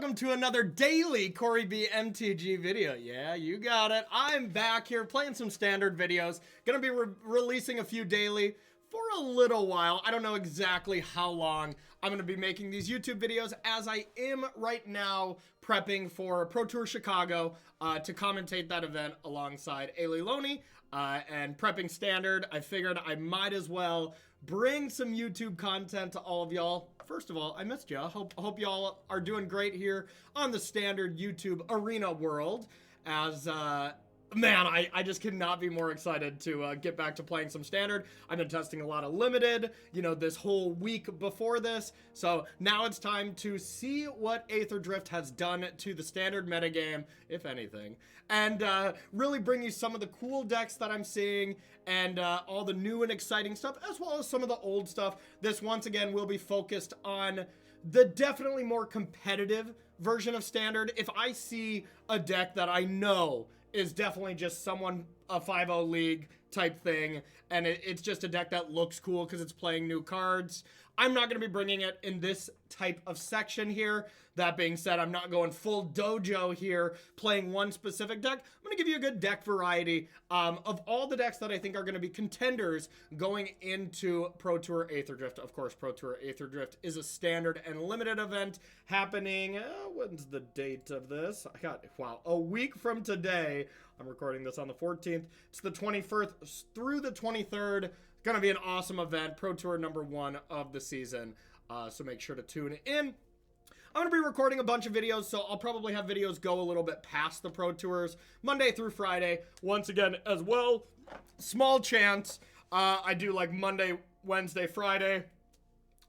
welcome to another daily Corey B MTG video. Yeah, you got it. I'm back here playing some standard videos. Gonna be releasing a few daily for a little while. I don't know exactly how long I'm gonna be making these YouTube videos, as I am right now prepping for Pro Tour Chicago to commentate that event alongside Ailey Loney and prepping standard. I figured I might as well bring some YouTube content to all of y'all. First of all, I missed y'all. Hope y'all are doing great here on the standard YouTube arena world. As man, I just could not be more excited to get back to playing some standard. I've been testing a lot of limited, this whole week before this. So now it's time to see what Aether Drift has done to the standard metagame, if anything, and really bring you some of the cool decks that I'm seeing and all the new and exciting stuff, as well as some of the old stuff. This, once again, will be focused on the definitely more competitive version of standard. If I see a deck that I know is definitely just someone, a 5-0 league type thing, and it's just a deck that looks cool because it's playing new cards, I'm not going to be bringing it in this type of section here. That being said, I'm not going full dojo here, playing one specific deck. I'm going to give you a good deck variety of all the decks that I think are going to be contenders going into Pro Tour Aether Drift. Of course, Pro Tour Aether Drift is a standard and limited event happening. When's the date of this? Wow, a week from today. I'm recording this on the 14th. It's the 21st through the 23rd. Gonna be an awesome event, Pro Tour #1 of the season, so make sure to tune in. I'm gonna be recording a bunch of videos, so I'll probably have videos go a little bit past the Pro Tours, Monday through Friday, once again as well. Small chance I do like Monday, Wednesday, Friday.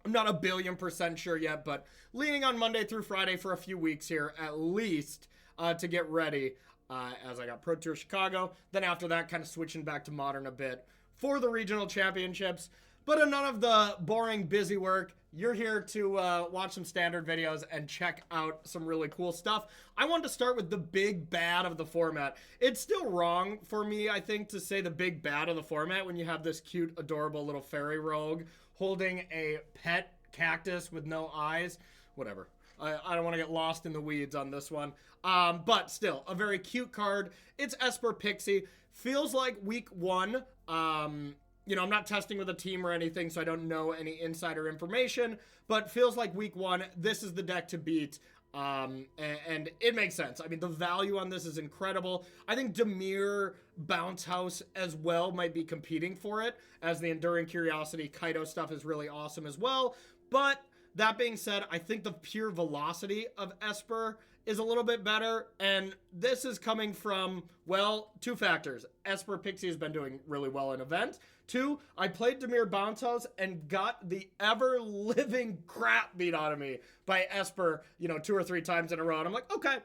I'm not 1,000,000,000% sure yet, but leaning on Monday through Friday for a few weeks here at least to get ready, as I got Pro Tour Chicago. Then after that, kind of switching back to Modern a bit for the regional championships. But none of the boring, busy work. You're here to watch some standard videos and check out some really cool stuff. I want to start with the big bad of the format. It's still wrong for me, I think, to say the big bad of the format when you have this cute, adorable little fairy rogue holding a pet cactus with no eyes. Whatever. I don't want to get lost in the weeds on this one. But still, a very cute card. It's Esper Pixie. Feels like week one. I'm not testing with a team or anything, so I don't know any insider information, but feels like week one, this is the deck to beat. And it makes sense. I mean, the value on this is incredible. I think Dimir Bounce House as well might be competing for it, as the Enduring Curiosity Kaido stuff is really awesome as well. But that being said, I think the pure velocity of Esper is a little bit better, and this is coming from, well, two factors. Esper Pixie has been doing really well in event. Two, I played Dimir Bounce House and got the ever-living crap beat out of me by Esper, 2 or 3 times in a row. And I'm like, okay,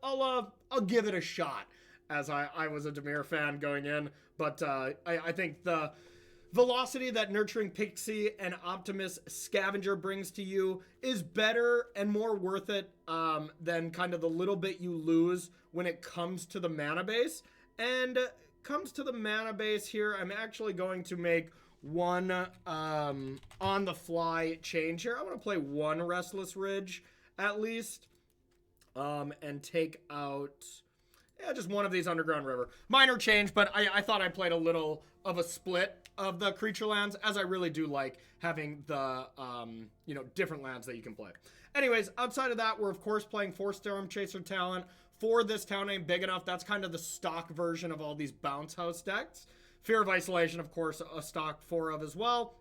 I'll give it a shot, as I was a Dimir fan going in. But I think the velocity that Nurturing Pixie and Optimus Scavenger brings to you is better and more worth it than kind of the little bit you lose when it comes to the mana base. And comes to the mana base here, I'm actually going to make one on the fly change here. I want to play one Restless Ridge at least and take out just one of these Underground River. Minor change, but I thought I played a little of a split of the creature lands, as I really do like having the different lands that you can play. Anyways, outside of that, we're of course playing 4 Storm Chaser talent for this town name big enough. That's kind of the stock version of all these Bounce House decks. Fear of Isolation, of course, a stock 4 of as well.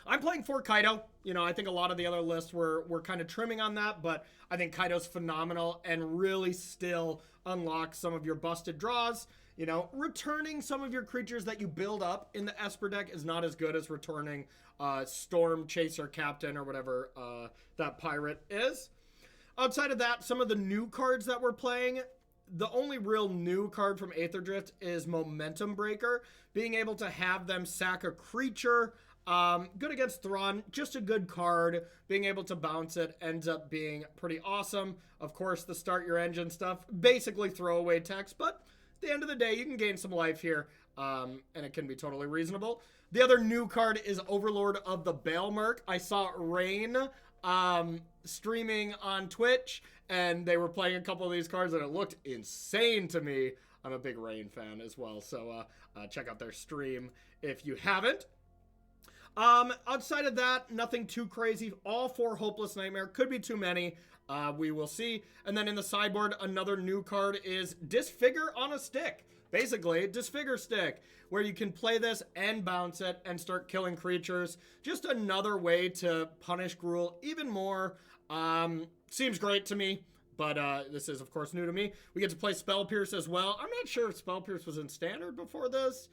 I'm playing 4 Kaido. I think a lot of the other lists were kind of trimming on that, but I think Kaido's phenomenal and really still unlocks some of your busted draws. Returning some of your creatures that you build up in the Esper deck is not as good as returning Storm Chaser Captain or whatever that pirate is. Outside of that, some of the new cards that we're playing, the only real new card from Aether Drift is Momentum Breaker. Being able to have them sack a creature, good against Thrawn, just a good card. Being able to bounce it ends up being pretty awesome. Of course, the Start Your Engine stuff, basically throwaway text, but at the end of the day, you can gain some life here, and it can be totally reasonable. The other new card is Overlord of the Baelmerk. I saw Rain streaming on Twitch, and they were playing a couple of these cards, and it looked insane to me. I'm a big Rain fan as well, so check out their stream if you haven't. Outside of that, nothing too crazy. All 4 Hopeless Nightmare. Could be too many. We will see. And then in the sideboard, another new card is Disfigure on a Stick. Basically, Disfigure Stick, where you can play this and bounce it and start killing creatures. Just another way to punish Gruul even more. Seems great to me, but this is, of course, new to me. We get to play Spell Pierce as well. I'm not sure if Spell Pierce was in Standard before this.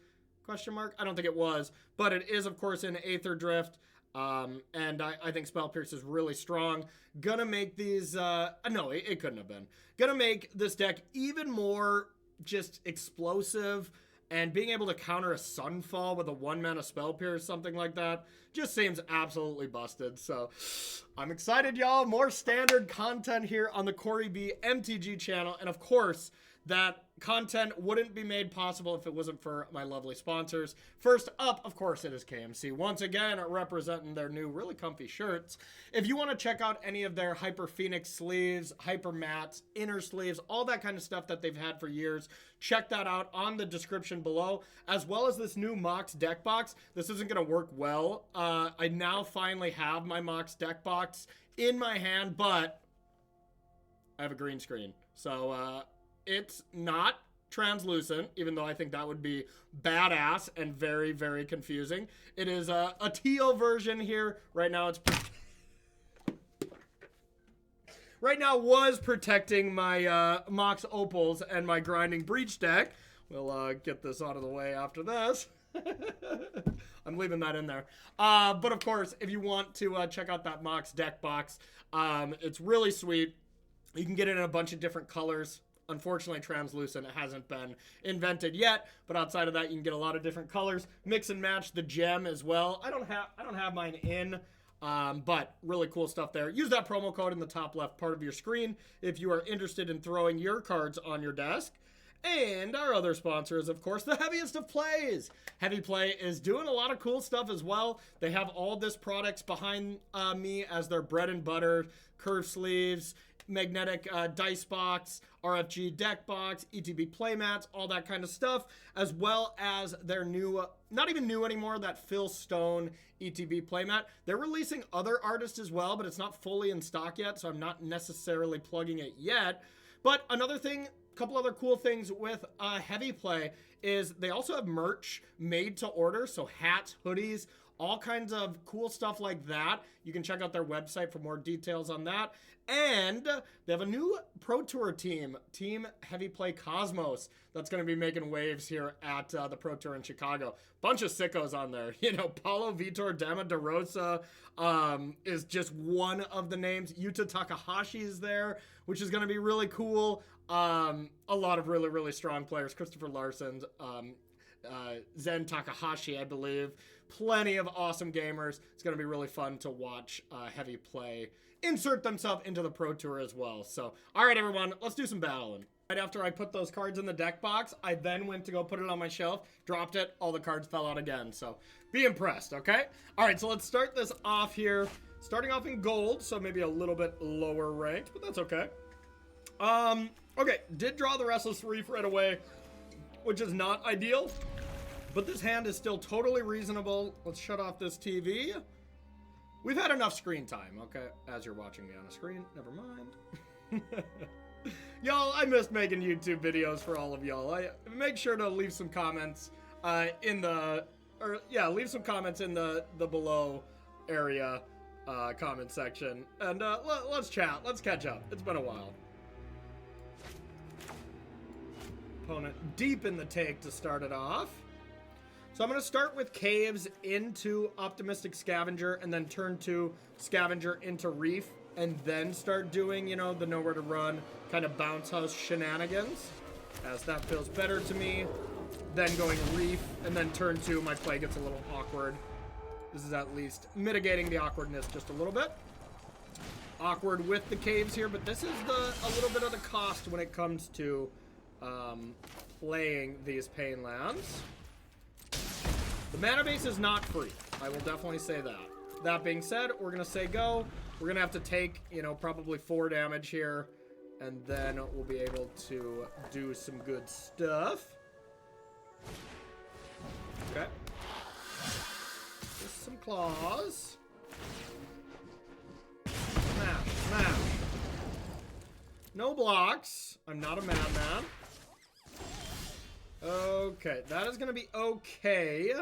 Question mark? I don't think it was, but it is, of course, in Aether Drift, and I think Spell Pierce is really strong. Gonna make these, no, it couldn't have been. Gonna make this deck even more just explosive, and being able to counter a Sunfall with a 1-mana Spell Pierce, something like that, just seems absolutely busted. So I'm excited, y'all. More standard content here on the Corey B MTG channel, and of course, that content wouldn't be made possible if it wasn't for my lovely sponsors. First up, of course, it is KMC. Once again, representing their new really comfy shirts. If you want to check out any of their Hyper Phoenix sleeves, Hyper Mats, inner sleeves, all that kind of stuff that they've had for years, check that out on the description below, as well as this new Mox deck box. This isn't going to work well. I now finally have my Mox deck box in my hand, but I have a green screen. So, it's not translucent, even though I think that would be badass and very, very confusing. It is a teal version here. Right now was protecting my Mox Opals and my Grinding Breach deck. We'll get this out of the way after this. I'm leaving that in there. But of course, if you want to check out that Mox deck box, it's really sweet. You can get it in a bunch of different colors. Unfortunately, translucent hasn't been invented yet, but outside of that, you can get a lot of different colors. Mix and match the gem as well. I don't have mine in, but really cool stuff there. Use that promo code in the top left part of your screen if you are interested in throwing your cards on your desk. And our other sponsor is, of course, the Heaviest of Plays. Heavy Play is doing a lot of cool stuff as well. They have all this products behind me as their bread and butter, curved sleeves, magnetic dice box, RFG deck box, ETB playmats, all that kind of stuff, as well as their new, not even new anymore, that Phil Stone ETB playmat. They're releasing other artists as well, but it's not fully in stock yet, so I'm not necessarily plugging it yet. But another thing, a couple other cool things with Heavy Play is they also have merch made to order, so hats, hoodies, all kinds of cool stuff like that. You can check out their website for more details on that. And they have a new Pro Tour team, Team Heavy Play Cosmos, that's going to be making waves here at the Pro Tour in Chicago. Bunch of sickos on there. You know, Paulo Vitor Dama de Rosa is just one of the names. Yuta Takahashi is there, which is going to be really cool. A lot of really, really strong players. Christopher Larson, Zen Takahashi, I believe. Plenty of awesome gamers. It's going to be really fun to watch Heavy Play insert themselves into the Pro Tour as well. So, all right, everyone, let's do some battling. Right after I put those cards in the deck box, I then went to go put it on my shelf, dropped it, all the cards fell out again. So, be impressed, okay? All right, so let's start this off here. Starting off in gold, so maybe a little bit lower ranked, but that's okay. Okay, did draw the Restless Reef right away, which is not ideal. But this hand is still totally reasonable. Let's shut off this TV. We've had enough screen time, okay? As you're watching me on a screen, never mind. Y'all, I missed making YouTube videos for all of y'all. Make sure to leave some comments leave some comments in the below area comment section. And let's chat, let's catch up. It's been a while. Opponent deep in the take to start it off. So I'm going to start with Caves into Optimistic Scavenger and then turn to Scavenger into Reef and then start doing, you know, the Nowhere to Run kind of bounce house shenanigans, as that feels better to me. Then going Reef and then turn 2, my play gets a little awkward. This is at least mitigating the awkwardness just a little bit. Awkward with the Caves here, but this is a little bit of the cost when it comes to playing these Pain lands. The mana base is not free. I will definitely say that. that being said, we're gonna say go. We're gonna have to take, you know, probably 4 damage here, and then we'll be able to do some good stuff. Okay. Just some claws. Smash, smash. No blocks. I'm not a madman. Okay, that is gonna be okay,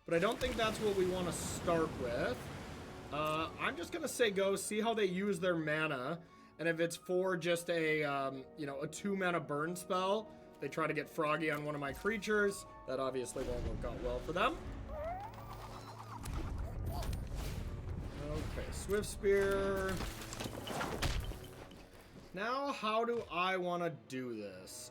but I don't think that's what we want to start with. I'm just gonna say go, see how they use their mana, and if it's for just a, you know, a 2-mana burn spell, they try to get froggy on one of my creatures. That obviously won't work out well for them. Okay, Swift Spear. Now, how do I want to do this?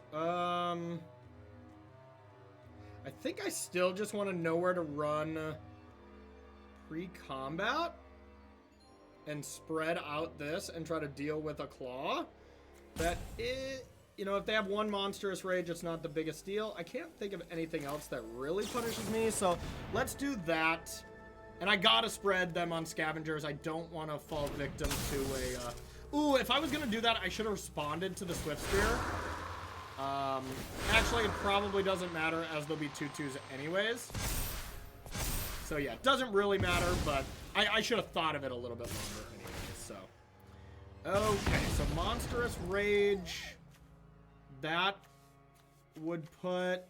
I think I still just want to know where to run pre-combat and spread out this and try to deal with a claw. That is, you know, if they have 1 monstrous rage, it's not the biggest deal. I can't think of anything else that really punishes me, so let's do that. And I gotta spread them on scavengers. I don't want to fall victim to a... Ooh, if I was gonna do that, I should have responded to the Swift Spear. Actually, it probably doesn't matter, as there'll be 2/2s anyways. So yeah, it doesn't really matter, but I should have thought of it a little bit longer anyways, so. Okay, so Monstrous Rage. That would put...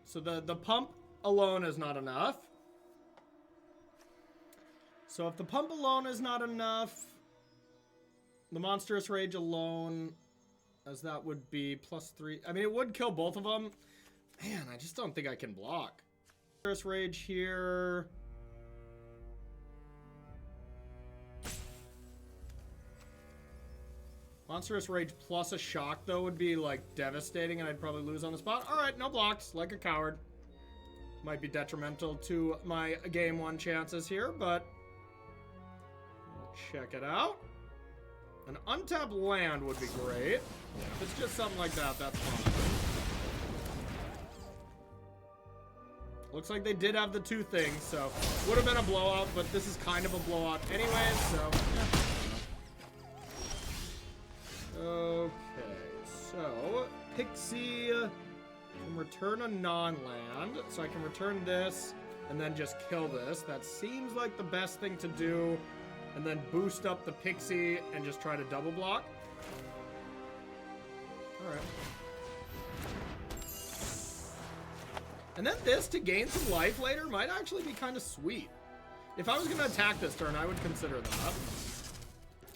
So the pump alone is not enough. So if the pump alone is not enough, the Monstrous Rage alone, as that would be +3. I mean, it would kill both of them. Man, I just don't think I can block. Monstrous Rage here. Monstrous Rage plus a shock, though, would be, like, devastating, and I'd probably lose on the spot. All right, no blocks, like a coward. Might be detrimental to my game 1 chances here, but we'll check it out. An untapped land would be great. If it's just something like that, that's fine. Looks like they did have the 2 things, so would have been a blowout, but this is kind of a blowout anyways, so yeah. Okay, so Pixie can return a non-land, so I can return this and then just kill this. That seems like the best thing to do, and then boost up the Pixie and just try to double block. All right. And then this to gain some life later might actually be kind of sweet. If I was going to attack this turn, I would consider that.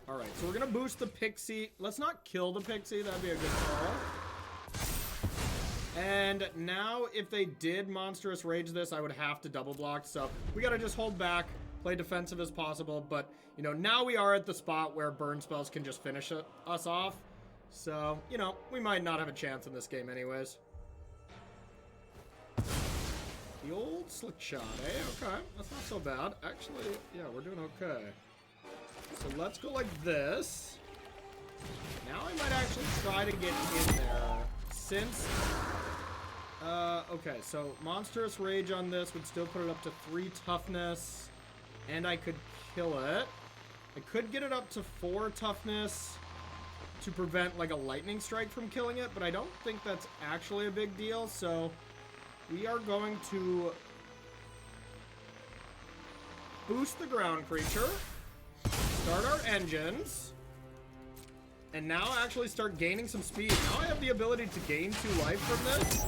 All right, so we're going to boost the Pixie. Let's not kill the Pixie. That'd be a good call. And now if they did Monstrous Rage this, I would have to double block. So we got to just hold back, play defensive as possible. But, you know, now we are at the spot where burn spells can just finish us off. So, you know, we might not have a chance in this game anyways. The old slick shot, eh? Okay, that's not so bad. Actually, yeah, we're doing okay. So let's go like this. Now I might actually try to get in there. Since... okay, so Monstrous Rage on this would still put it up to 3 toughness. And I could kill it. I could get it up to 4 toughness to prevent, like, a lightning strike from killing it. But I don't think that's actually a big deal, so... We are going to boost the ground creature, start our engines, and now actually start gaining some speed. Now I have the ability to gain 2 life from this.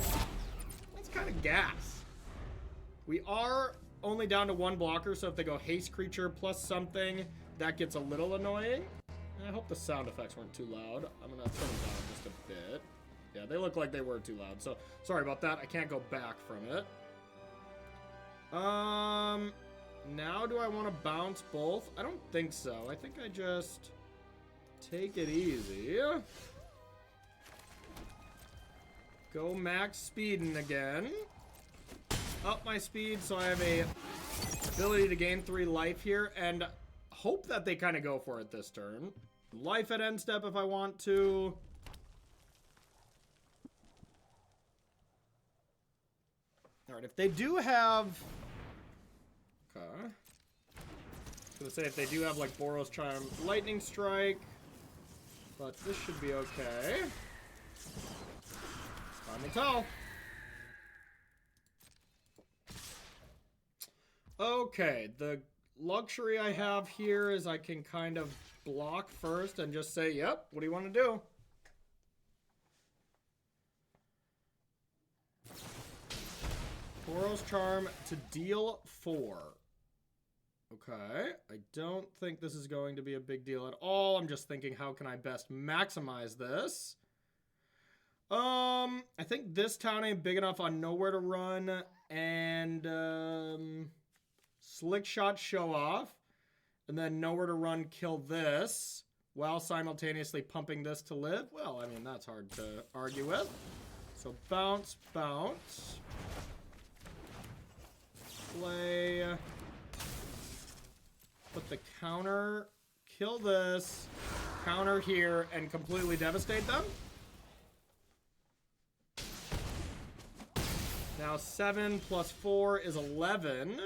That's kind of gas. We are only down to 1 blocker, so if they go haste creature plus something, that gets a little annoying. And I hope the sound effects weren't too loud. I'm going to turn them down just a bit. Yeah, they look like they were too loud, so sorry about that. I can't go back from it. Now do I want to bounce both? I don't think so. I think I just take it easy. Go max speeding again. Up my speed so I have a ability to gain 3 life here, and hope that they kind of go for it this turn. Life at end step if I want to. Alright, if they do have... Okay. gonna say if they do have like Boros Charm, Lightning Strike, but this should be okay. Time will tell. Okay, the luxury I have here is I can kind of block first and just say, yep, what do you want to do? Boros Charm to deal 4. Okay, I don't think this is going to be a big deal at all. I'm just thinking, how can I best maximize this? I think this town ain't big enough on Nowhere to Run and Slick Shot Show Off, and then Nowhere to Run kill this while simultaneously pumping this to live. Well, I mean, that's hard to argue with. So bounce, bounce. Play. Put the counter, kill this, counter here, and completely devastate them. Now 7 plus 4 is 11.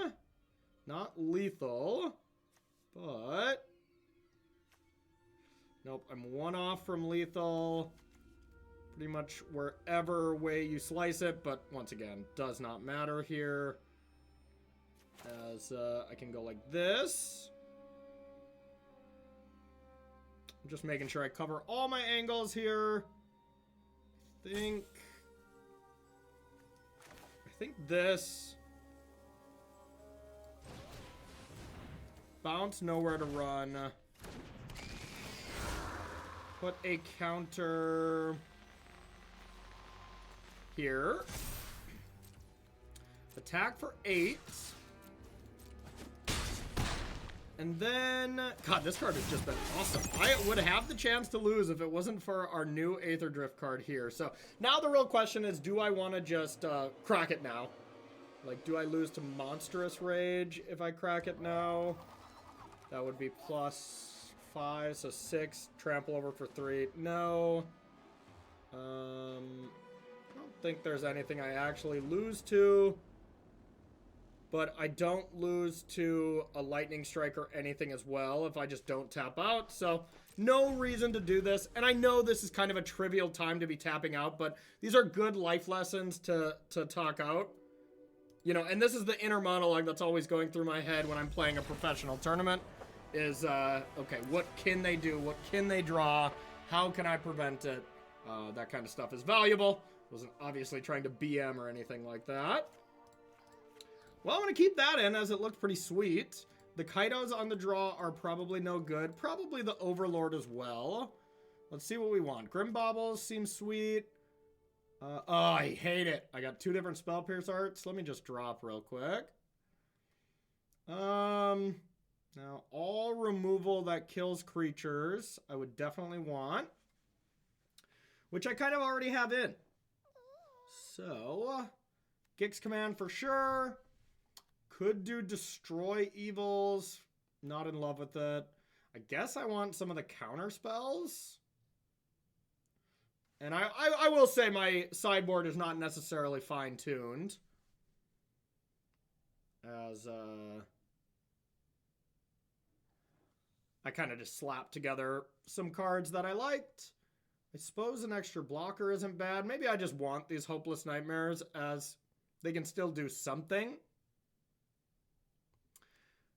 Not lethal, but... Nope, I'm 1 off from lethal. Pretty much wherever way you slice it, but once again, does not matter here. As I can go like this. I'm just making sure I cover all my angles here. I think this. Bounce, Nowhere to Run. Put a counter here. Attack for 8. And then, God, this card has just been awesome. I would have the chance to lose if it wasn't for our new Aether Drift card here. So now the real question is, do I want to just crack it now? Like, do I lose to Monstrous Rage if I crack it now? That would be +5, so 6. Trample over for 3. No. I don't think there's anything I actually lose to. But I don't lose to a Lightning Strike or anything as well if I just don't tap out. So no reason to do this. And I know this is kind of a trivial time to be tapping out, but these are good life lessons to talk out. You know, and this is the inner monologue that's always going through my head when I'm playing a professional tournament is, okay, what can they do? What can they draw? How can I prevent it? That kind of stuff is valuable. Wasn't obviously trying to BM or anything like that. Well, I'm going to keep that in as it looked pretty sweet. The Kaidos on the draw are probably no good. Probably the Overlord as well. Let's see what we want. Grim Baubles seems sweet. Oh, I hate it. I got 2 different Spell Pierce arts. Let me just drop real quick. Now, all removal that kills creatures, I would definitely want. Which I kind of already have in. So, Gix Command for sure. Could do Destroy Evils. Not in love with it. I guess I want some of the counter spells. And I will say my sideboard is not necessarily fine-tuned. As, I kind of just slapped together some cards that I liked. I suppose an extra blocker isn't bad. Maybe I just want these Hopeless Nightmares as they can still do something.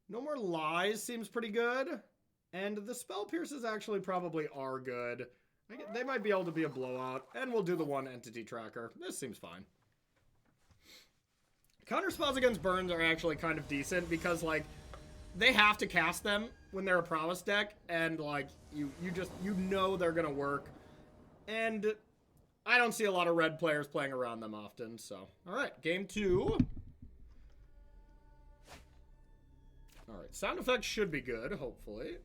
No More Lies seems pretty good. And the Spell Pierces actually probably are good. They might be able to be a blowout. And we'll do the 1 entity tracker. This seems fine. Counter spells against burns are actually kind of decent because, like, they have to cast them when they're a prowess deck. And, like, you know they're going to work. And I don't see a lot of red players playing around them often. So, all right, game 2. All right, sound effects should be good, hopefully.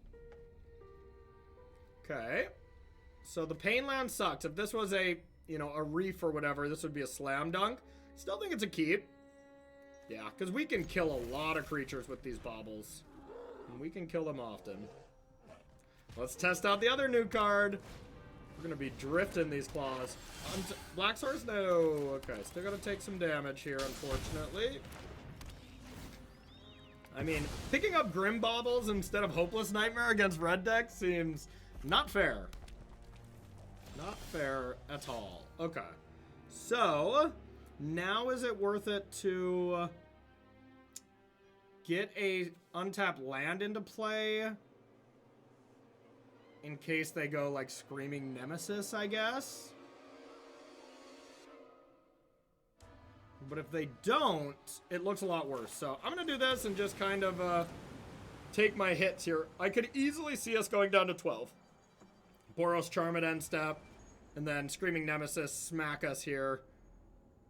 Okay. So the Painland sucks. If this was a, you know, a reef or whatever, this would be a slam dunk. Still think it's a keep. Yeah, because we can kill a lot of creatures with these baubles. And we can kill them often. Let's test out the other new card. We're going to be drifting these claws. Black Source? No. Okay, still got to take some damage here, unfortunately. I mean, picking up Grim-Baubles instead of Hopeless Nightmare against red deck seems not fair. Not fair at all. Okay. So, now is it worth it to get a untapped land into play in case they go like Screaming Nemesis, I guess? But if they don't, it looks a lot worse. So I'm going to do this and just kind of take my hits here. I could easily see us going down to 12. Boros Charm at end step, and then Screaming Nemesis smack us here.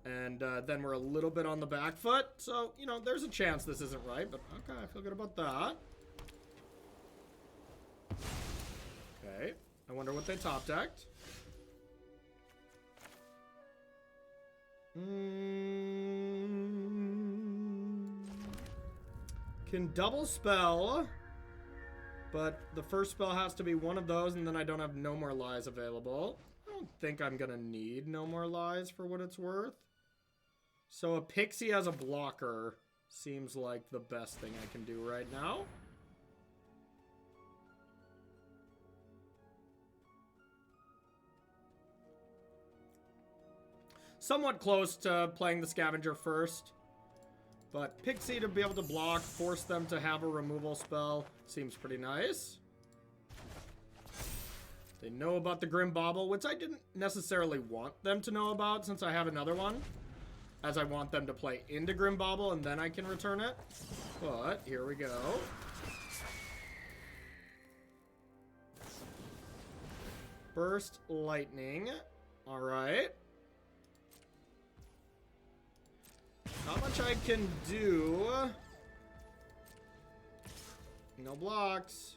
And then we're a little bit on the back foot. So, you know, there's a chance this isn't right, but okay, I feel good about that. Okay, I wonder what they top decked. Can double spell, but the first spell has to be one of those, and then I don't have No More Lies available. I don't think I'm gonna need No More Lies for what it's worth. So a Pixie as a blocker seems like the best thing I can do right now. Somewhat close to playing the Scavenger first. But Pixie to be able to block, force them to have a removal spell, seems pretty nice. They know about the Grim Bauble, which I didn't necessarily want them to know about since I have another one. As I want them to play into Grim Bauble and then I can return it. But, here we go. Burst Lightning. Alright. Not much I can do. No blocks.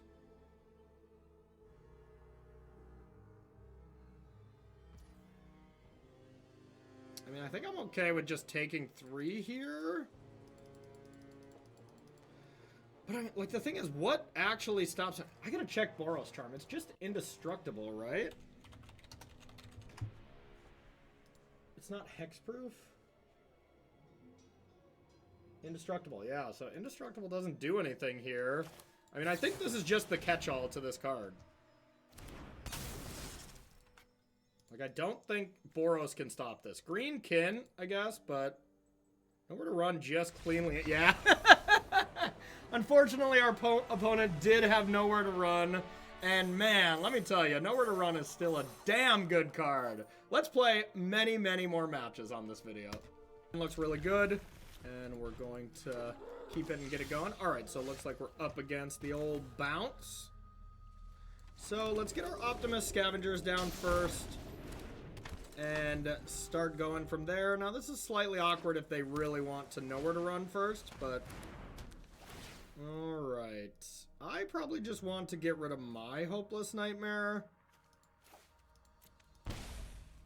I mean, I think I'm okay with just taking 3 here. But I mean, like, the thing is, what actually stops it? I gotta check Boros Charm. It's just indestructible, right? It's not hexproof? Indestructible, yeah. So indestructible doesn't do anything here. I mean, I think this is just the catch-all to this card. Like, I don't think Boros can stop this. Green can, I guess, but nowhere to run just cleanly. Yeah. Unfortunately, our opponent did have nowhere to run. And man, let me tell you, nowhere to run is still a damn good card. Let's play many, many more matches on this video. It looks really good. And we're going to keep it and get it going. Alright, so it looks like we're up against the old bounce. So let's get our Optimus Scavengers down first. And start going from there. Now this is slightly awkward if they really want to know where to run first, but... Alright. I probably just want to get rid of my Hopeless Nightmare.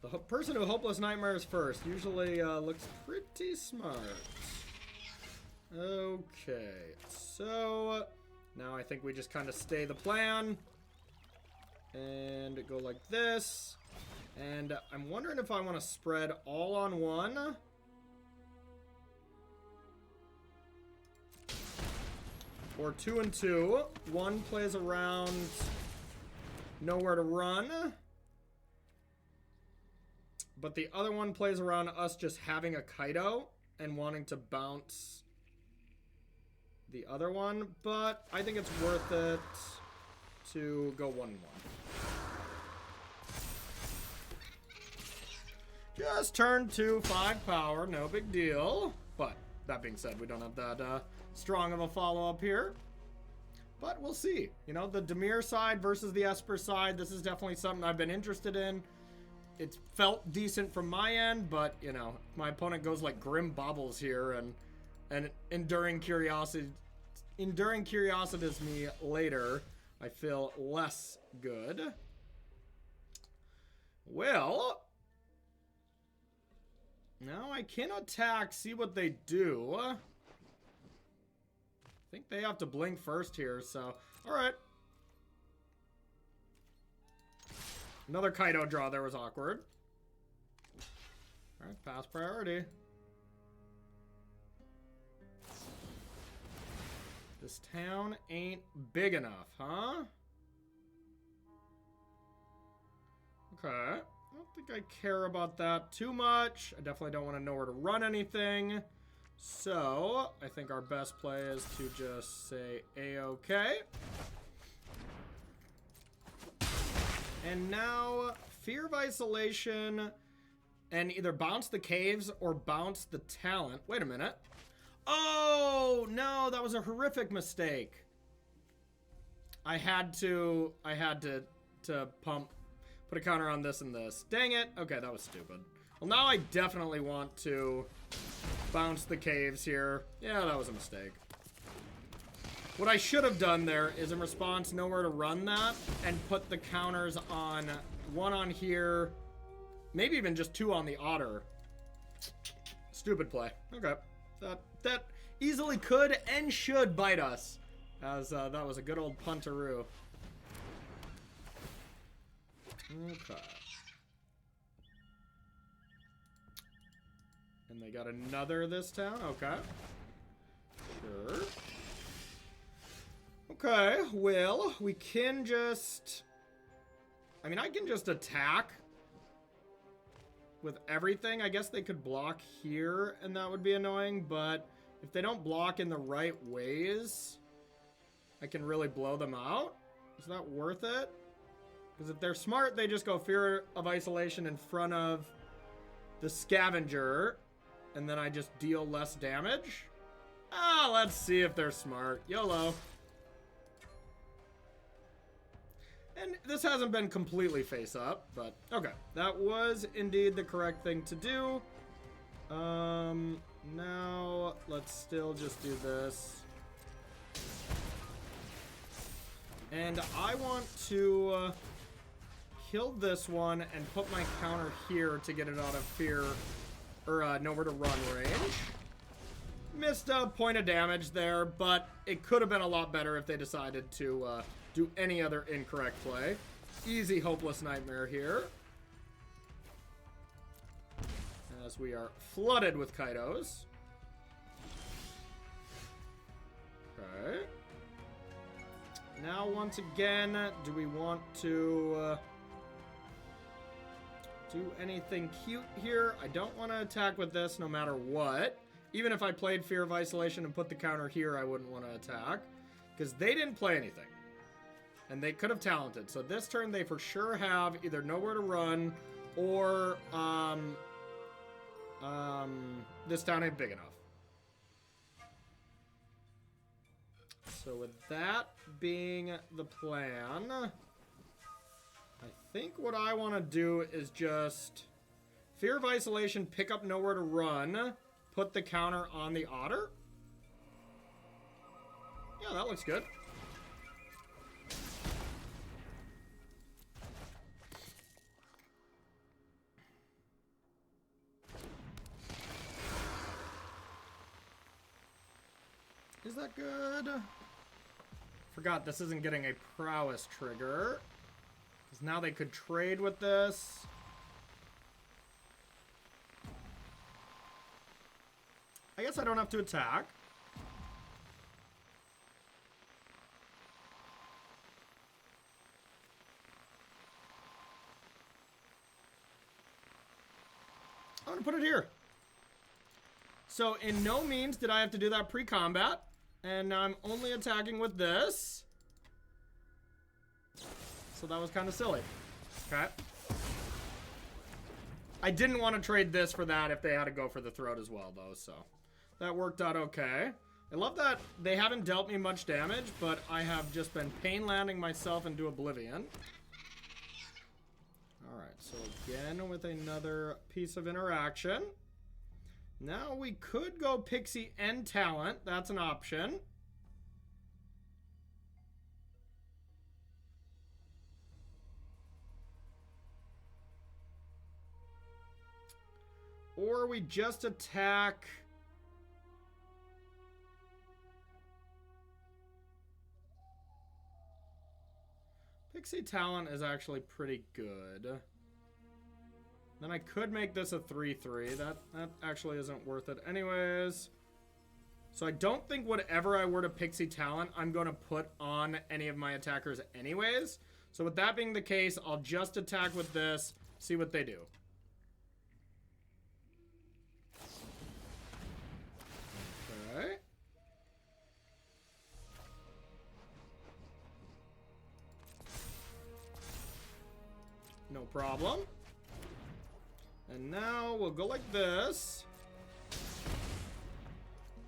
The person who Hopeless Nightmares first usually looks pretty smart. Okay, so now I think we just kind of stay the plan and go like this. And I'm wondering if I want to spread all on one. Or 2 and 2. One plays around nowhere to run. But the other one plays around us just having a Kaido and wanting to bounce the other one. But I think it's worth it to go 1-1. Just turn 2, 5 power, no big deal. But that being said, we don't have that strong of a follow-up here. But we'll see. You know, the Dimir side versus the Esper side, this is definitely something I've been interested in. It's felt decent from my end, but, you know, my opponent goes like Grim Baubles here, and enduring curiosity is me later. I feel less good. Well, now I can attack, see what they do. I think they have to blink first here, so, alright. Another Kaido draw there was awkward. Alright, pass priority. This town ain't big enough, huh? Okay. I don't think I care about that too much. I definitely don't want to know where to run anything. So, I think our best play is to just say A-OK. And now, Fear of Isolation, and either bounce the caves or bounce the talent. Wait a minute. Oh, no, that was a horrific mistake. I had to put a counter on this and this. Dang it. Okay, that was stupid. Well, now I definitely want to bounce the caves here. Yeah, that was a mistake. What I should have done there is in response, nowhere to run that, and put the counters on one on here, maybe even just two on the otter. Stupid play. Okay. That easily could and should bite us, as that was a good old punteroo. Okay. And they got another this town? Okay. Sure. Okay, well, we can just... I mean, I can just attack with everything. I guess they could block here, and that would be annoying, but if they don't block in the right ways, I can really blow them out. Is that worth it? Because if they're smart, they just go Fear of Isolation in front of the Scavenger, and then I just deal less damage. Ah, let's see if they're smart. YOLO. And this hasn't been completely face up, but okay. That was indeed the correct thing to do. Now let's still just do this. And I want to kill this one and put my counter here to get it out of fear, or nowhere to run range. Missed a point of damage there, but it could have been a lot better if they decided to do any other incorrect play. Easy hopeless nightmare here, as we are flooded with Kaitos. Okay. Now once again, do we want to do anything cute here? I don't want to attack with this no matter what. Even if I played Fear of Isolation and put the counter here, I wouldn't want to attack, because they didn't play anything. And they could have talented. So this turn they for sure have either nowhere to run or this town ain't big enough. So with that being the plan, I think what I want to do is just Fear of Isolation, pick up nowhere to run, put the counter on the otter. Yeah, that looks good. Is that good? Forgot this isn't getting a Prowess trigger, because now they could trade with this. I guess I don't have to attack. I'm gonna put it here. So in no means did I have to do that pre-combat. And now I'm only attacking with this. So that was kind of silly. Okay. I didn't want to trade this for that if they had to go for the throat as well, though. So that worked out okay. I love that they haven't dealt me much damage, but I have just been pain landing myself into oblivion. Alright, so again with another piece of interaction. Now we could go Pixie and Talent. That's an option. Or we just attack. Pixie Talent is actually pretty good. Then I could make this a 3-3. That actually isn't worth it anyways. So I don't think whatever I were to Pixie Talent, I'm going to put on any of my attackers anyways. So with that being the case, I'll just attack with this, see what they do. Okay. No problem. And now we'll go like this.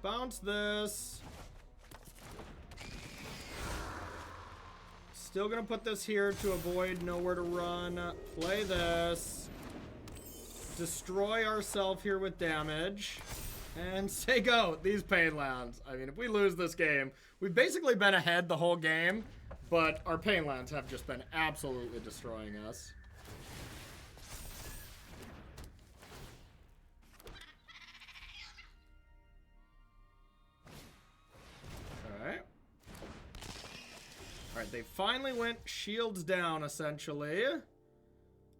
Bounce this. Still gonna put this here to avoid nowhere to run. Play this. Destroy ourselves here with damage. And say go. These pain lands. I mean, if we lose this game, we've basically been ahead the whole game, but our pain lands have just been absolutely destroying us. Alright, they finally went shields down, essentially.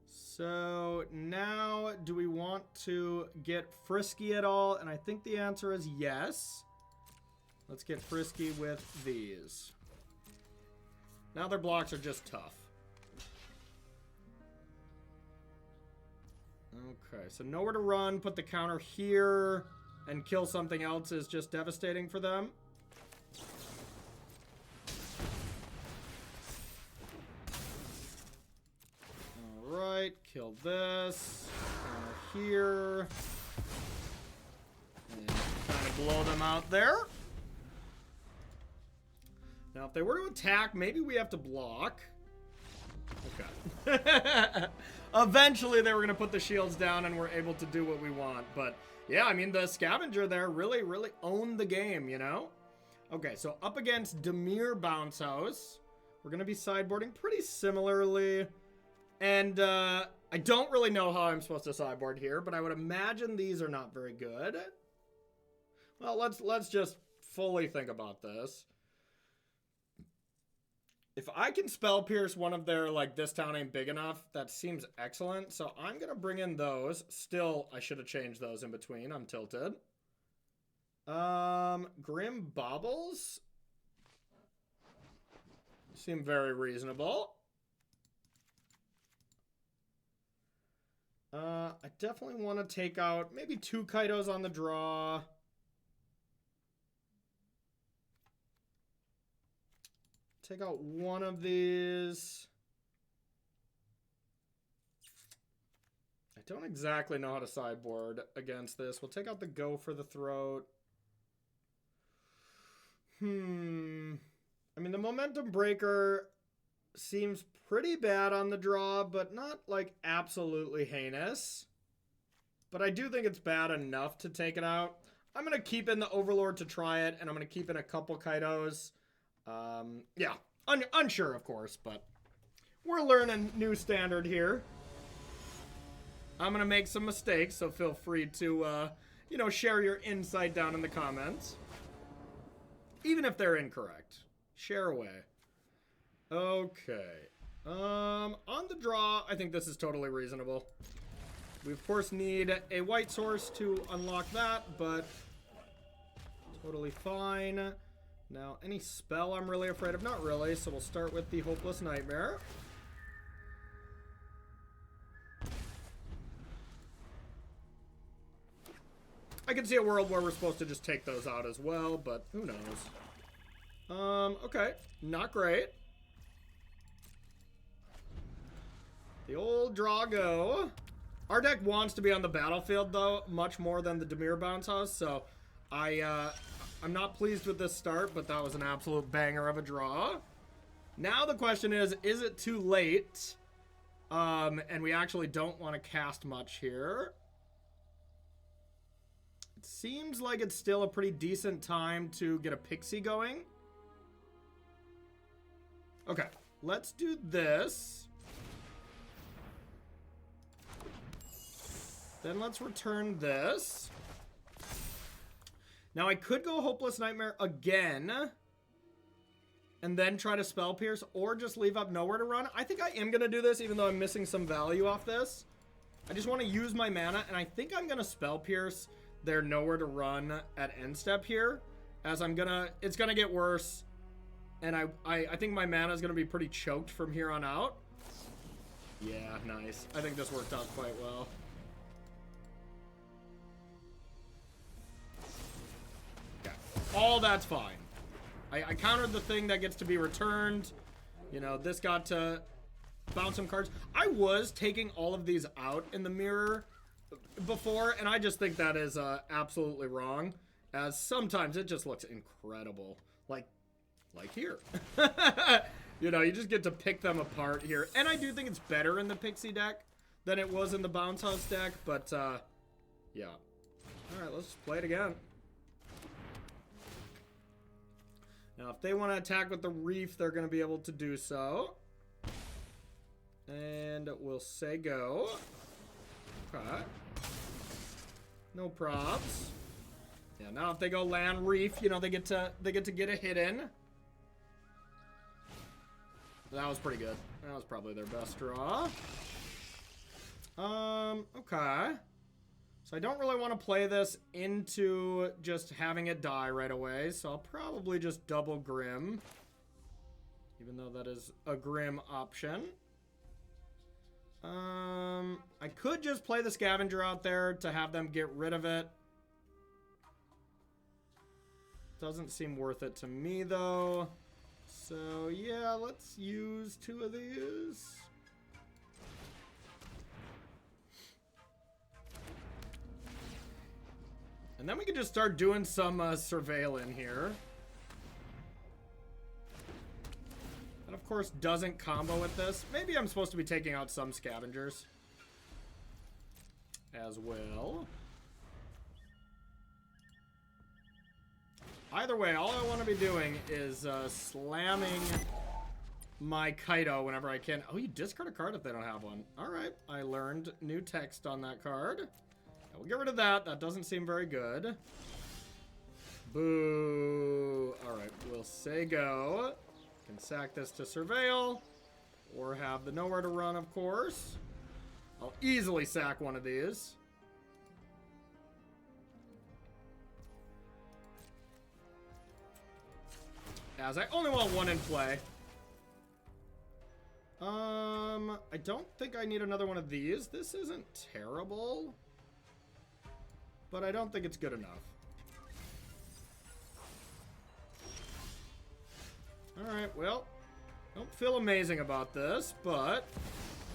So now, do we want to get frisky at all? And I think the answer is yes. Let's get frisky with these. Now their blocks are just tough. Okay, so nowhere to run. Put the counter here and kill something else is just devastating for them. Alright, kill this. Counter here. And kind of blow them out there. Now, if they were to attack, maybe we have to block. Okay. Eventually, they were going to put the shields down and we're able to do what we want. But, yeah, I mean, the scavenger there really, really owned the game, you know? Okay, so up against Dimir Bounce House. We're going to be sideboarding pretty similarly. And I don't really know how I'm supposed to sideboard here, but I would imagine these are not very good. Well, let's just fully think about this. If I can spell pierce one of their, like, this town ain't big enough, that seems excellent. So I'm going to bring in those. Still, I should have changed those in between. I'm tilted. Grim Baubles seem very reasonable. I definitely want to take out maybe 2 Kaidos on the draw. Take out one of these. I don't exactly know how to sideboard against this. We'll take out the Go for the Throat. I mean, the Momentum Breaker seems pretty bad on the draw, but not, like, absolutely heinous. But I do think it's bad enough to take it out. I'm going to keep in the Overlord to try it, and I'm going to keep in a couple Kaidos. Yeah, unsure, of course, but we're learning new standard here. I'm going to make some mistakes, so feel free to, you know, share your insight down in the comments. Even if they're incorrect. Share away. Okay. On the draw, I think this is totally reasonable. We, of course, need a white source to unlock that, but totally fine. Now, any spell I'm really afraid of? Not really, so we'll start with the Hopeless Nightmare. I can see a world where we're supposed to just take those out as well, but who knows? Okay. Not great. The old draw go. Our deck wants to be on the battlefield, though, much more than the Dimir Bounce House, so I'm not pleased with this start, but that was an absolute banger of a draw. Now the question is it too late? And we actually don't want to cast much here. It seems like it's still a pretty decent time to get a Pixie going. Okay, let's do this. Then let's return this. Now I could go Hopeless Nightmare again and then try to Spell Pierce, or just leave up Nowhere to Run. I think I am going to do this, even though I'm missing some value off this. I just want to use my mana, and I think I'm going to Spell Pierce their Nowhere to Run at end step here. as it's gonna get worse. And I think my mana is gonna be pretty choked from here on out. Yeah, nice. I think this worked out quite well. Okay. All that's fine. I countered the thing that gets to be returned. You know, this got to bounce some cards. I was taking all of these out in the mirror before, and I just think that is absolutely wrong, as sometimes it just looks incredible. Like here. You know, you just get to pick them apart here. And I do think it's better in the Pixie deck than it was in the Bounce House deck, but yeah. Alright, let's play it again. Now, if they want to attack with the Reef, they're going to be able to do so. And we'll say go. Okay. No props. Yeah, now if they go land Reef, you know, they get to get a hit in. That was pretty good. That was probably their best draw. Okay. So I don't really want to play this into just having it die right away, so I'll probably just double Grim, even though that is a Grim option. I could just play the Scavenger out there to have them get rid of it. Doesn't seem worth it to me, though. So, yeah, let's use 2 of these. And then we can just start doing some surveil in here. That, of course, doesn't combo with this. Maybe I'm supposed to be taking out some Scavengers as well. Either way, all I want to be doing is slamming my Kaido whenever I can. Oh, you discard a card if they don't have one. All right, I learned new text on that card. We'll get rid of that. That doesn't seem very good. Boo. All right, we'll say go. Can sack this to surveil, or have the nowhere to run, of course. I'll easily sack one of these. As I only want one in play. I don't think I need another one of these. This isn't terrible, but I don't think it's good enough. Alright, well, don't feel amazing about this, but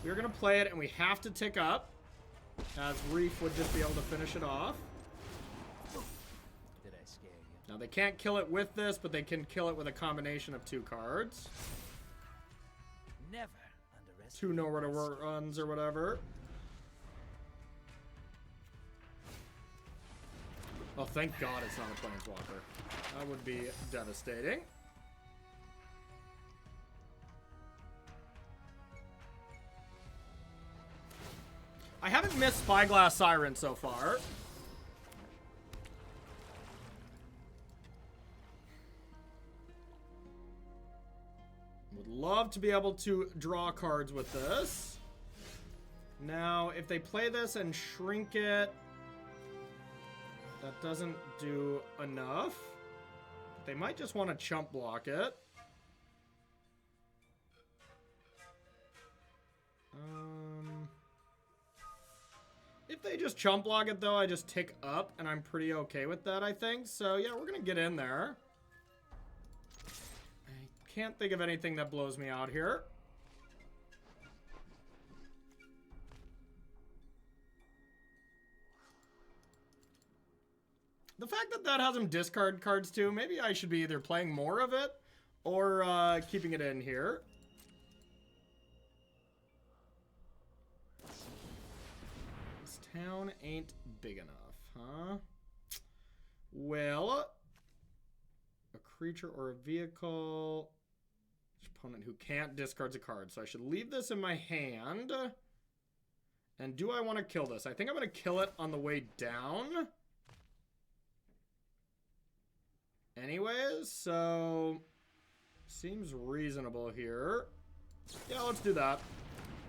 we're going to play it, and we have to tick up, as Reef would just be able to finish it off. Did I scare you? Now, they can't kill it with this, but they can kill it with a combination of 2 cards. Never underestimate 2 nowhere to runs or whatever. Oh, thank God it's not a Planeswalker. That would be devastating. I haven't missed Spyglass Siren so far. Would love to be able to draw cards with this. Now, if they play this and shrink it, that doesn't do enough. They might just want to chump block it. If they just chump block it, though, I just tick up, and I'm pretty okay with that, I think. So, yeah, we're going to get in there. I can't think of anything that blows me out here. The fact that that has them discard cards, too, maybe I should be either playing more of it or keeping it in here. Town ain't big enough, huh? Well, a creature or a vehicle. Opponent who can't discards a card. So I should leave this in my hand. And do I want to kill this? I think I'm going to kill it on the way down. Anyways, so seems reasonable here. Yeah, let's do that.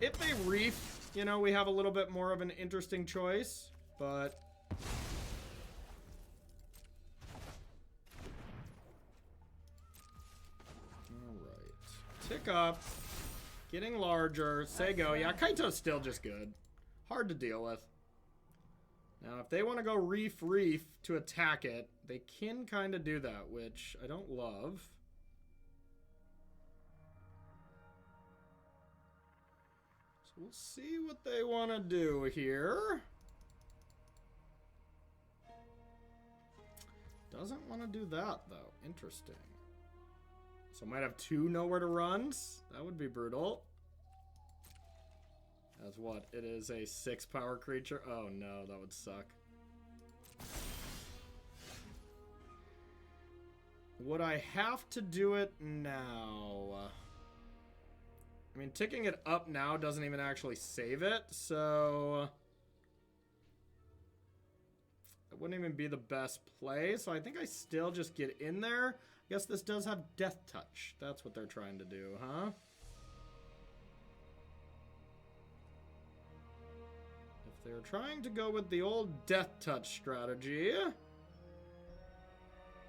If they reef, you know, we have a little bit more of an interesting choice, but Tick up. Getting larger. Sego. Yeah, Kaito's still just good. Hard to deal with. Now, if they want to go reef to attack it, they can kind of do that, which I don't love. So we'll see what they want to do here. Doesn't want to do that, though. Interesting. So might have 2 nowhere to runs. That would be brutal. That's what? It is a 6 power creature? Oh no, that would suck. Would I have to do it now? I mean, ticking it up now doesn't even actually save it, so... It wouldn't even be the best play, so I think I still just get in there. I guess this does have Death Touch. That's what they're trying to do, huh? If they're trying to go with the old Death Touch strategy,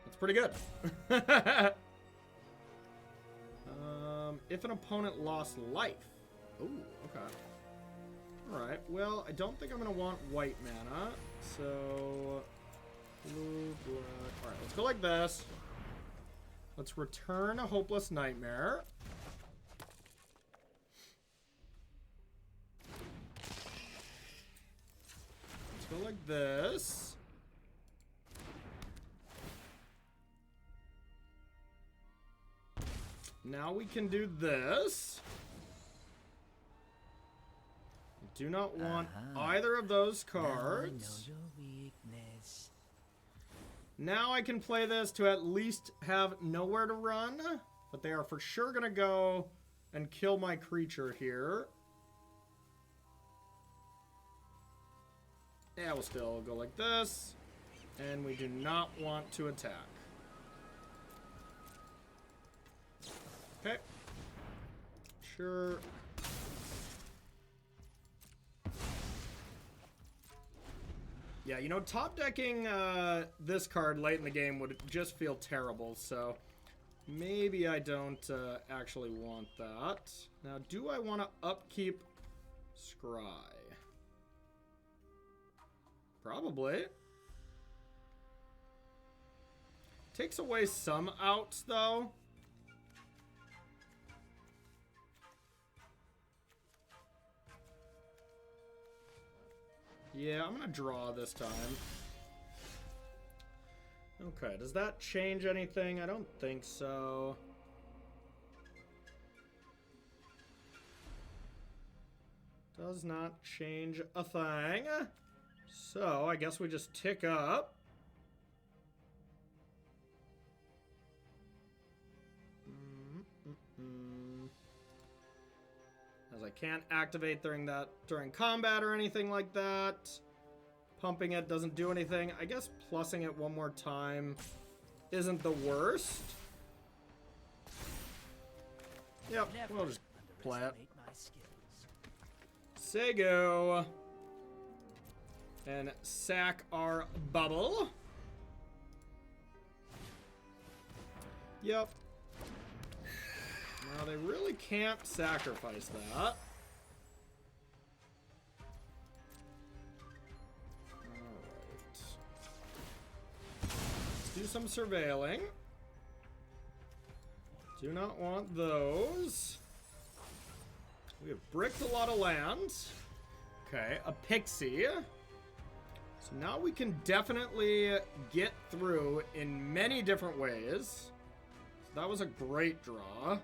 that's pretty good. If an opponent lost life. Ooh, okay. Alright, well, I don't think I'm going to want white mana, so... Blue, black... Alright, let's go like this. Let's return a Hopeless Nightmare. Let's go like this. Now we can do this. Do not want either of those cards. Now I can play this to at least have nowhere to run, but they are for sure going to go and kill my creature here. Yeah, we'll still go like this, and we do not want to attack. Okay. Sure. Yeah, you know, top decking this card late in the game would just feel terrible, so maybe I don't actually want that. Now, do I want to upkeep Scry? Probably. Takes away some outs, though. Yeah, I'm gonna draw this time. Okay, does that change anything? I don't think so. Does not change a thing. So, I guess we just tick up. As I can't activate during combat or anything like that. Pumping it doesn't do anything. I guess plussing it one more time isn't the worst. Yep, we'll just play it. Sego. And sack our bubble. Yep. Now, they really can't sacrifice that. Alright. Let's do some surveilling. Do not want those. We have bricked a lot of land. Okay, a Pixie. So now we can definitely get through in many different ways. So that was a great draw.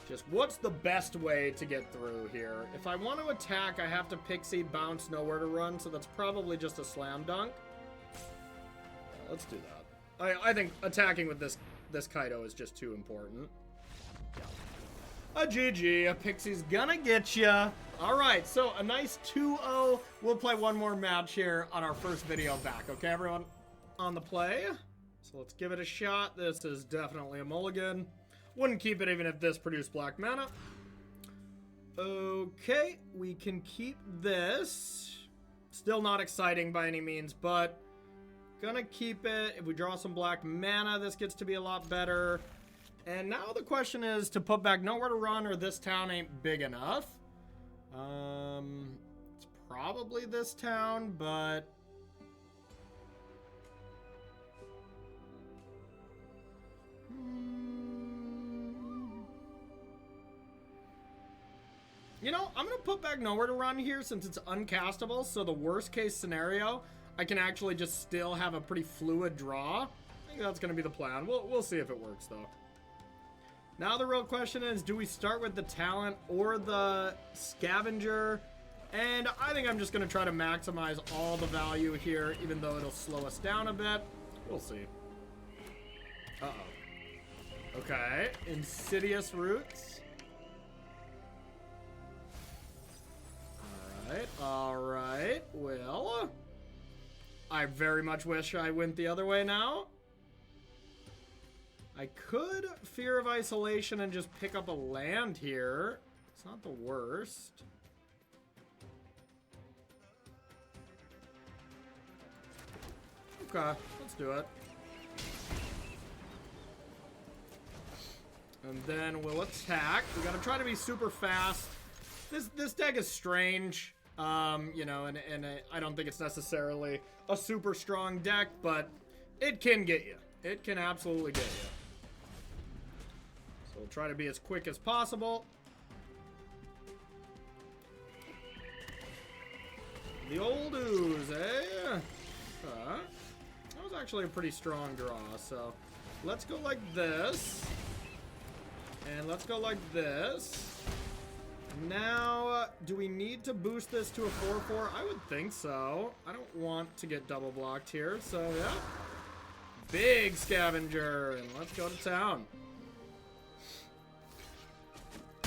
Just what's the best way to get through here? If I want to attack, I have to Pixie, bounce, nowhere to run, so that's probably just a slam dunk. Yeah, let's do that. I think attacking with this Kaito is just too important. A GG, a Pixie's gonna get ya. All right, so a nice 2-0. We'll play one more match here on our first video back. Okay, everyone on the play? So let's give it a shot. This is definitely a mulligan. Wouldn't keep it even if this produced black mana. Okay, we can keep this. Still not exciting by any means, but gonna keep it. If we draw some black mana, this gets to be a lot better. And now the question is to put back Nowhere to Run or this town ain't big enough. It's probably this town, but... You know, I'm going to put back Nowhere to Run here since it's uncastable, so the worst case scenario, I can actually just still have a pretty fluid draw. I think that's going to be the plan. We'll see if it works, though. Now the real question is, do we start with the talent or the scavenger? And I think I'm just going to try to maximize all the value here, even though it'll slow us down a bit. We'll see. Uh-oh. Okay, Insidious Roots. Alright, well, I very much wish I went the other way now. I could Fear of Isolation and just pick up a land here. It's not the worst. Okay, let's do it. And then we'll attack. We gotta try to be super fast. This deck is strange, you know, and I don't think it's necessarily a super strong deck, but it can get you. It can absolutely get you. So we'll try to be as quick as possible. The old ooze, eh? That was actually a pretty strong draw, so let's go like this. And let's go like this. Now, do we need to boost this to a 4/4? I would think so. I don't want to get double blocked here, so yeah. Big scavenger, and let's go to town.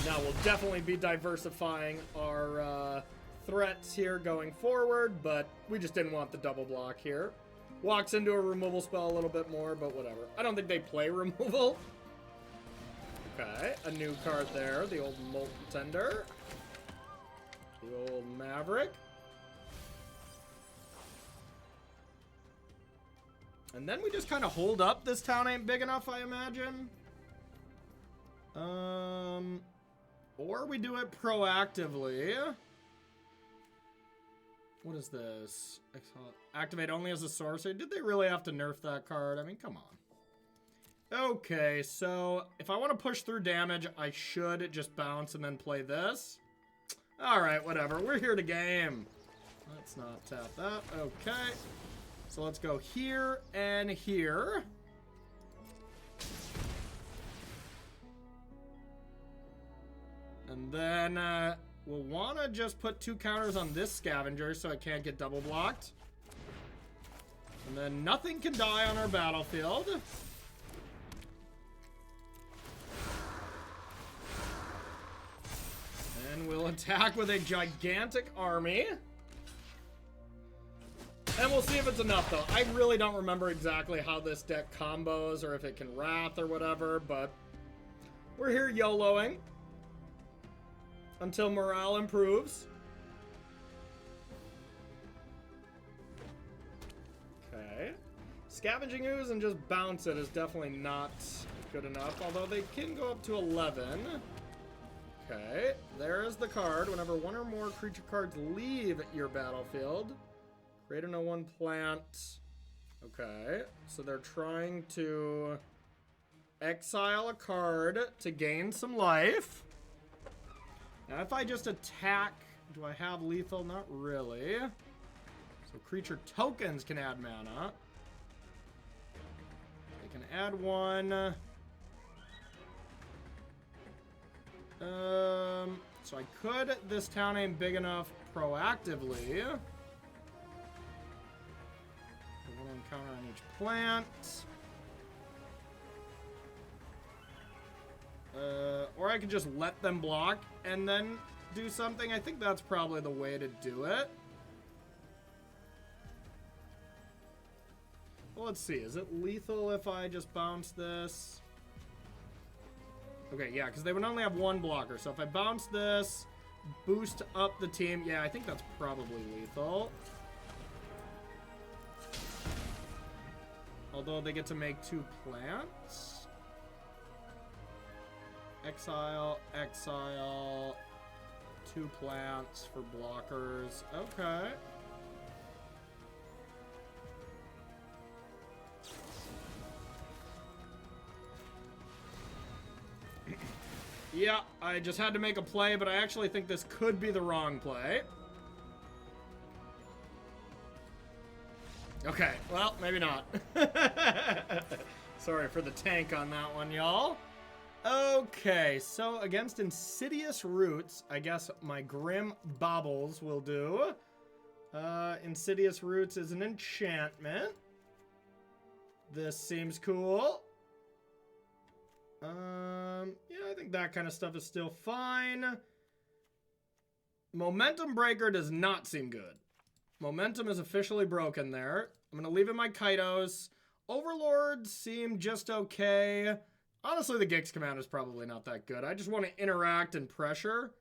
Now, we'll definitely be diversifying our threats here going forward, but we just didn't want the double block here. Walks into a removal spell a little bit more, but whatever. I don't think they play removal. Okay, a new card there, the old Molten Tender. The old Maverick. And then we just kind of hold up. This town ain't big enough, I imagine. Or we do it proactively. What is this? Activate only as a sorcery. Did they really have to nerf that card? I mean, come on. Okay, so if I want to push through damage, I should just bounce and then play this. Alright, whatever. We're here to game. Let's not tap that. Okay. So let's go here and here. And then we'll want to just put 2 counters on this scavenger so it can't get double blocked. And then nothing can die on our battlefield. And we'll attack with a gigantic army. And we'll see if it's enough, though. I really don't remember exactly how this deck combos or if it can Wrath or whatever, but we're here YOLOing until morale improves. Okay. Scavenging Ooze and just bounce it is definitely not good enough, although they can go up to 11. Okay, there is the card. Whenever 1 or more creature cards leave your battlefield, create a 0/1 plant. Okay, so they're trying to exile a card to gain some life. Now, if I just attack, do I have lethal? Not really. So creature tokens can add mana. They can add 1. So I could, this town ain't big enough proactively. 1 counter on each plant. Or I could just let them block and then do something. I think that's probably the way to do it. Well, let's see. Is it lethal if I just bounce this? Okay, yeah, because they would only have 1 blocker. So if I bounce this, boost up the team. Yeah, I think that's probably lethal. Although they get to make 2 plants. Exile, exile. 2 plants for blockers. Okay. Yeah, I just had to make a play, but I actually think this could be the wrong play. Okay, well, maybe not. Sorry for the tank on that one, y'all. Okay, so against Insidious Roots, I guess my Grim Baubles will do. Insidious Roots is an enchantment. This seems cool. Yeah, I think that kind of stuff is still fine. Momentum Breaker does not seem good. Momentum is officially broken there. I'm going to leave in my Kaitos. Overlords seem just okay. Honestly, the Gix command is probably not that good. I just want to interact and pressure.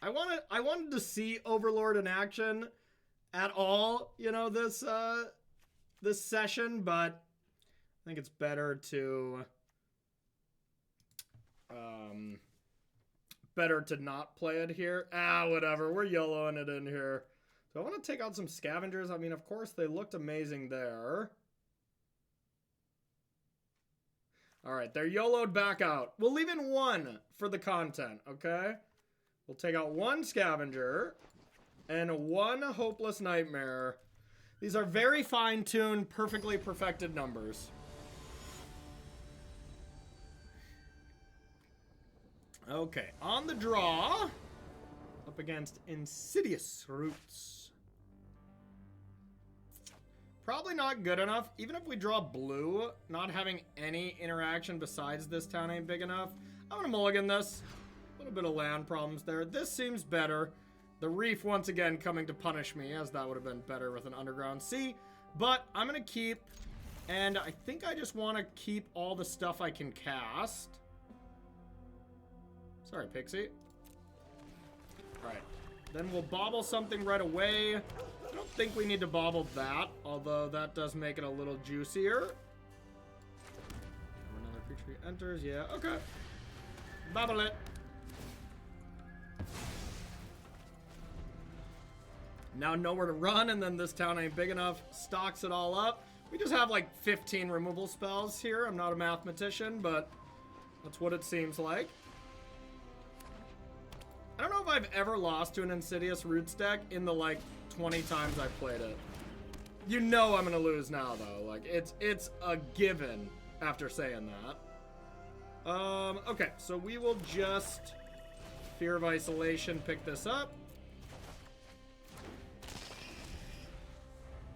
I wanted to see Overlord in action at all, you know, this session, but I think it's better to not play it here. Ah, whatever. We're YOLOing it in here. So I want to take out some scavengers. I mean, of course, they looked amazing there. All right, they're YOLO'd back out. We'll leave in 1 for the content, okay? We'll take out 1 scavenger and 1 hopeless nightmare. These are very fine-tuned, perfectly perfected numbers. Okay, on the draw, up against Insidious Roots. Probably not good enough. Even if we draw blue, not having any interaction besides this town ain't big enough. I'm gonna mulligan this. A little bit of land problems there. This seems better. The Reef once again coming to punish me, as that would have been better with an Underground Sea. But I'm gonna keep, and I think I just want to keep all the stuff I can cast. Sorry, Pixie. Alright. Then we'll bobble something right away. I don't think we need to bobble that, although that does make it a little juicier. Another creature enters. Yeah, okay. Bobble it. Now nowhere to run, and then this town ain't big enough. Stocks it all up. We just have like 15 removal spells here. I'm not a mathematician, but that's what it seems like. I don't know if I've ever lost to an Insidious Roots deck in the, like, 20 times I've played it. You know I'm gonna lose now, though. Like, it's a given after saying that. Okay, so we will just Fear of Isolation pick this up.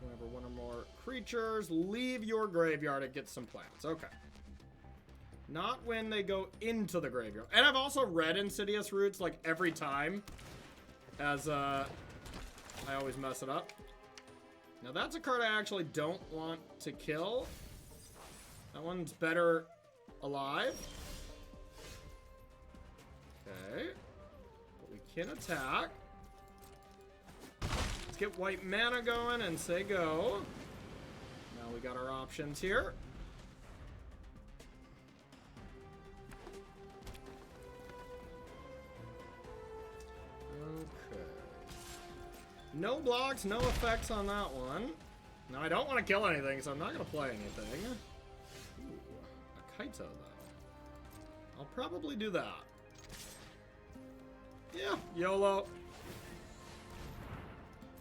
Whenever 1 or more creatures leave your graveyard, it gets some plants. Okay. Not when they go into the graveyard. And I've also read Insidious Roots, like, every time. As, I always mess it up. Now, that's a card I actually don't want to kill. That one's better alive. Okay. But we can attack. Let's get white mana going and say go. Now we got our options here. Okay. No blocks, no effects on that one. Now, I don't want to kill anything, so I'm not going to play anything. Ooh, a Kaito, though. I'll probably do that. Yeah, YOLO.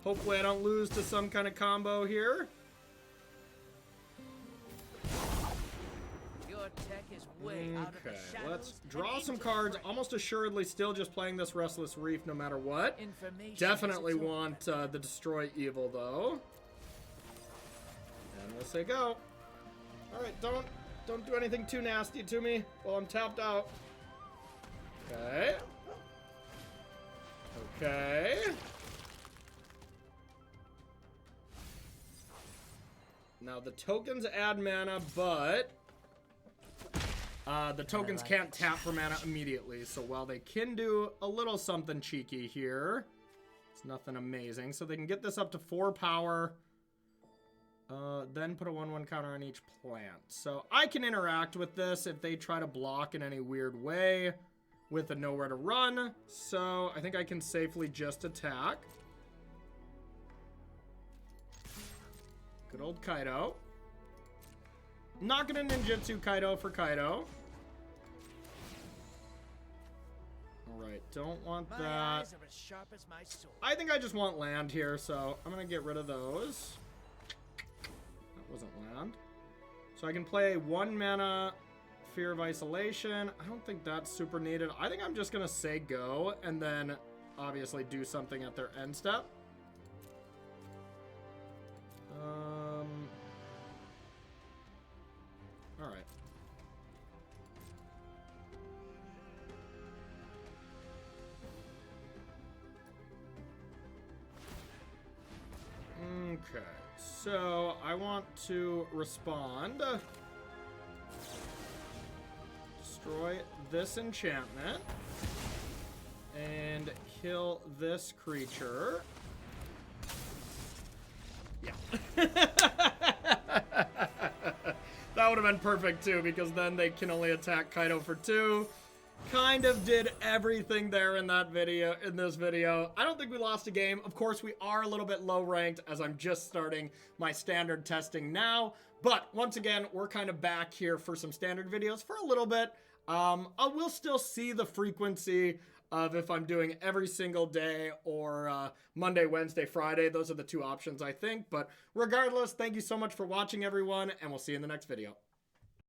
Hopefully I don't lose to some kind of combo here. Your tech is way out of the Okay, shadows let's and draw some into cards. the fray. Almost assuredly still just playing this Restless Reef no matter what. Information Definitely is its own want the Destroy Evil, though. And we'll say go. Alright, don't do anything too nasty to me while I'm tapped out. Okay. Okay. Now the tokens add mana, but The tokens can't tap for mana immediately, so while they can do a little something cheeky here, it's nothing amazing. So they can get this up to 4 power, then put a 1/1 counter on each plant. So I can interact with this if they try to block in any weird way with a nowhere to run. So I think I can safely just attack. Good old Kaido. Not gonna ninjutsu Kaido for Kaido. Alright, don't want My that. eyes are as sharp as my sword. I think I just want land here, so I'm gonna get rid of those. That wasn't land. So I can play 1 mana Fear of Isolation. I don't think that's super needed. I think I'm just gonna say go, and then obviously do something at their end step. Alright. Okay, so I want to respond. Destroy this enchantment. And kill this creature. Yeah. That would have been perfect too, because then they can only attack Kaido for 2. Kind of did everything there in that video, in this video. I don't think we lost a game. Of course, we are a little bit low ranked as I'm just starting my standard testing now. But once again, we're kind of back here for some standard videos for a little bit. I will still see the frequency of if I'm doing every single day or Monday, Wednesday, Friday. Those are the 2 options, I think. But regardless, thank you so much for watching, everyone, and we'll see you in the next video.